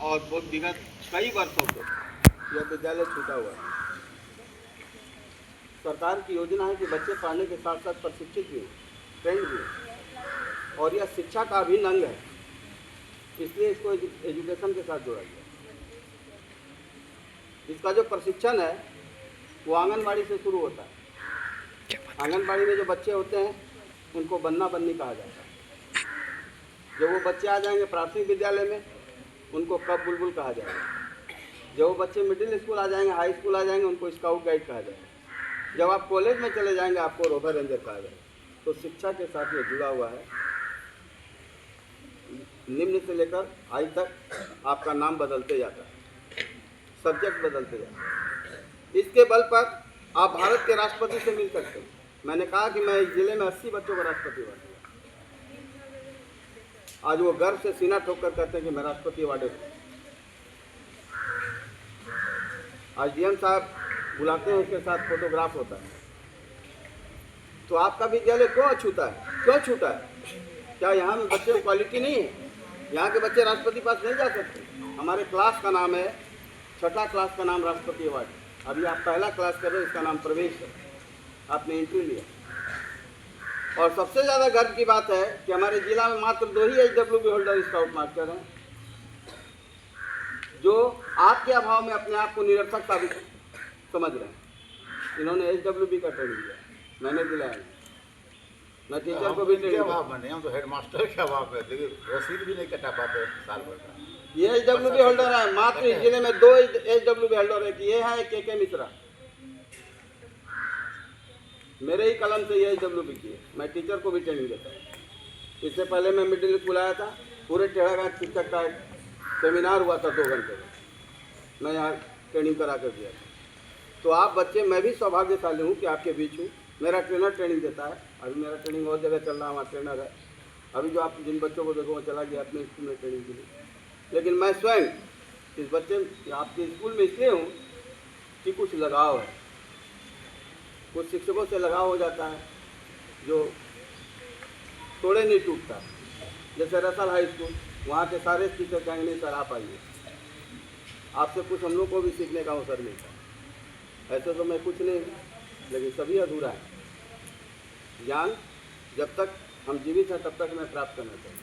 और वो विगत कई वर्षों से यह विद्यालय छूटा हुआ है। सरकार की योजना है कि बच्चे पढ़ने के साथ साथ प्रशिक्षित भी हों, ट्रेंड भी हों, और यह शिक्षा का अभिन्न अंग है, इसलिए इसको एजुकेशन के साथ जोड़ा गया। इसका जो प्रशिक्षण है वो आंगनबाड़ी से शुरू होता है। आंगनबाड़ी में जो बच्चे होते हैं उनको बन्ना बन्नी कहा जाता है। जब वो बच्चे आ जाएंगे प्राथमिक विद्यालय में उनको कब बुलबुल कहा जाएगा। जब वो बच्चे मिडिल स्कूल आ जाएंगे, हाई स्कूल आ जाएंगे, उनको स्काउट गाइड कहा जाएगा। जब आप कॉलेज में चले जाएंगे आपको रोवर रेंजर कहा जाएगा। तो शिक्षा के साथ ये जुड़ा हुआ है। निम्न से लेकर हाई तक आपका नाम बदलते जाता है, सब्जेक्ट बदलते जाता है। इसके बल पर आप भारत के राष्ट्रपति से मिल सकते हैं। मैंने कहा कि मैं इस जिले में 80 बच्चों का राष्ट्रपति बनूंगा। आज वो गर्व से सीना ठोक कर कहते हैं कि मैं राष्ट्रपति अवार्ड हूँ। आज डीएम साहब बुलाते हैं, उसके साथ फोटोग्राफ होता है। तो आपका विद्यालय क्यों अछूता है, क्यों छूटा है? क्या यहाँ में बच्चे में क्वालिटी नहीं है? यहाँ के बच्चे राष्ट्रपति पास नहीं जा सकते? हमारे क्लास का नाम है, छठा क्लास का नाम राष्ट्रपति अवार्ड। अभी आप पहला क्लास कर रहे हो, इसका नाम प्रवेश है। आपने एंट्री लिया। और सबसे ज़्यादा गर्व की बात है कि हमारे जिला में मात्र 2 ही HWB होल्डर स्काउट मास्टर हैं जो आपके अभाव में अपने आप को निरर्थक साबित समझ रहे हैं। इन्होंने HWB का ट्रेनिंग दिया, मैंने दिलाया नहीं। मैं टीचर को भी ट्रेनिंग दिया। हम तो हेडमास्टर के अभाव में रसीद भी नहीं कटा पाते साल भर का। ये HWB होल्डर है, मात्र इस जिले में 2 HWB होल्डर है। ये है KK मिश्रा, मेरे ही कलम से ये HWB की है। मैं टीचर को भी ट्रेनिंग देता हूँ। इससे पहले मैं मिडिल स्कूल आया था, पूरे टेढ़ाघाट शिक्षक का सेमिनार हुआ था 2 घंटे का, मैं यहाँ ट्रेनिंग करा कर दिया था। तो आप बच्चे, मैं भी सौभाग्यशाली हूँ कि आपके बीच हूँ। मेरा ट्रेनर ट्रेनिंग देता है। अभी मेरा ट्रेनिंग और जगह चल रहा है, वहाँ ट्रेनर है। अभी जो आप जिन बच्चों को देखो वो चला गया अपने स्कूल में ट्रेनिंग के लिए। लेकिन मैं स्वयं इस बच्चे आपके स्कूल में इसलिए हूँ कि कुछ लगाव है, कुछ शिक्षकों से लगाव हो जाता है जो तोड़े नहीं टूटता। जैसे रसल हाई स्कूल, वहाँ के सारे टीचर कहेंगे नहीं सर आप आइए, आपसे कुछ हम लोग को भी सीखने का अवसर मिलता है। ऐसे तो मैं कुछ नहीं, लेकिन सभी अधूरा है। ज्ञान जब तक हम जीवित हैं तब तक हमें प्राप्त करना चाहिए।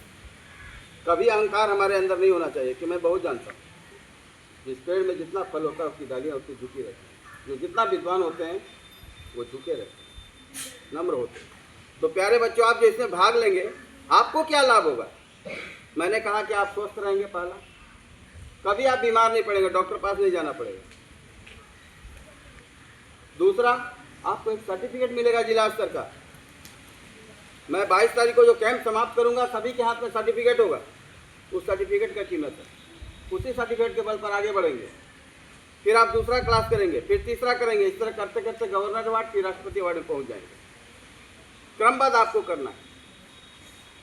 कभी अहंकार हमारे अंदर नहीं होना चाहिए कि मैं बहुत जानता हूँ। जिस पेड़ में जितना फल होता है उसकी डालियाँ उसकी झुकी रहती हैं। जो जितना विद्वान होते हैं वो झुके रहते हैं, नम्र होते हैं। तो प्यारे बच्चों, आप जो इसमें भाग लेंगे आपको क्या लाभ होगा? मैंने कहा कि आप स्वस्थ रहेंगे। पहला, कभी आप बीमार नहीं पड़ेंगे, डॉक्टर पास नहीं जाना पड़ेगा। दूसरा, आपको एक सर्टिफिकेट मिलेगा जिला स्तर का। मैं 22 तारीख को जो कैंप समाप्त करूंगा सभी के हाथ में सर्टिफिकेट होगा। उस सर्टिफिकेट का कीमत है, उसी सर्टिफिकेट के बल पर आगे बढ़ेंगे। फिर आप दूसरा क्लास करेंगे, फिर तीसरा करेंगे। इस तरह करते करते गवर्नर अवार्ड, फिर राष्ट्रपति अवार्ड में पहुंच जाएंगे। क्रमबद्ध आपको करना है।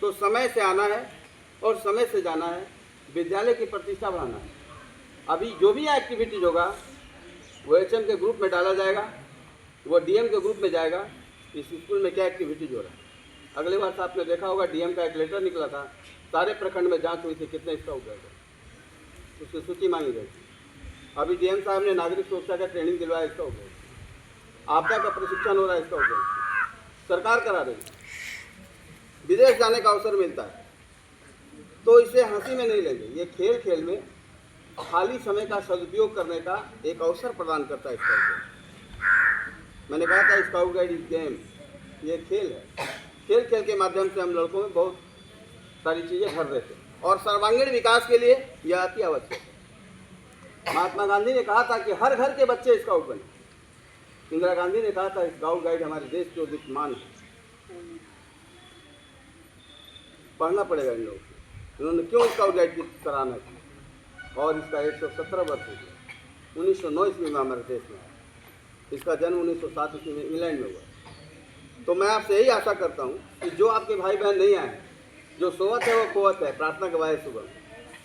तो समय से आना है और समय से जाना है। विद्यालय की प्रतिष्ठा बढ़ाना है। अभी जो भी एक्टिविटीज होगा वो HM के ग्रुप में डाला जाएगा, वो DM के ग्रुप में जाएगा। इस स्कूल में क्या एक्टिविटीज हो रहा है। अगले वर्ष आपने देखा होगा DM का एक लेटर निकला था, सारे प्रखंड में जांच हुई थी कितने स्काउट गए थे, उसकी सूची मांगी गई थी। अभी DM साहब ने नागरिक सुरक्षा का ट्रेनिंग दिलवाया, इसका हो गया। आपदा का प्रशिक्षण हो रहा है, इसका हो गया। सरकार करा रही है। विदेश जाने का अवसर मिलता है। तो इसे हंसी में नहीं लेंगे। ये खेल खेल में खाली समय का सदुपयोग करने का एक अवसर प्रदान करता है स्काउट गाइड। मैंने कहा था स्काउट गाइड इज गेम, ये खेल है। खेल खेल के माध्यम से हम लड़कों में बहुत सारी चीज़ें भर देते हैं और सर्वांगीण विकास के लिए यह अति आवश्यक है। महात्मा गांधी ने कहा था कि हर घर के बच्चे स्काउट बने। इंदिरा गांधी ने कहा था स्काउट गाइड हमारे देश के विद्यमान है। पढ़ना पड़ेगा इन लोगों को, इन्होंने क्यों स्काउट गाइड की सराहना की। और इसका 117 वर्ष हो गया। 1909 ईस्वी में हमारे देश में आया। इसका जन्म 1907 ईस्वी में इंग्लैंड में हुआ। तो मैं आपसे यही आशा करता हूँ कि जो आपके भाई बहन नहीं आए, जो सोवत है वो कोवत है, प्रार्थना के बाद सुबह।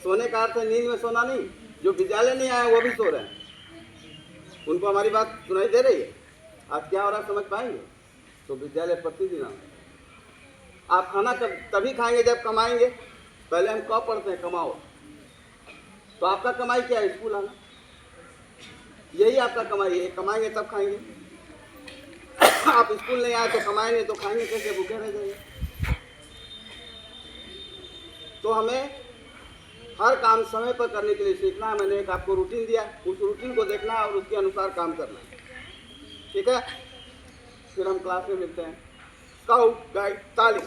सोने का अर्थ है नींद में सोना नहीं। जो विद्यालय नहीं आए वो भी सो रहे हैं, उनको हमारी बात सुनाई दे रही है। आज क्या हो रहा समझ पाएंगे। तो विद्यालय प्रतिदिन आओ। आप खाना तभी खाएंगे जब कमाएंगे। पहले हम कब पढ़ते हैं, कमाओ। तो आपका कमाई क्या है? स्कूल आना, यही आपका कमाई है। कमाएंगे तब खाएंगे। आप स्कूल नहीं आए तो कमाएंगे तो खाएंगे कैसे? भूखे रह जाएंगे। तो हमें हर काम समय पर करने के लिए सीखना है। मैंने एक आपको रूटीन दिया, उस रूटीन को देखना है और उसके अनुसार काम करना है। ठीक है, फिर हम क्लास में मिलते हैं। स्काउट गाइड ताली।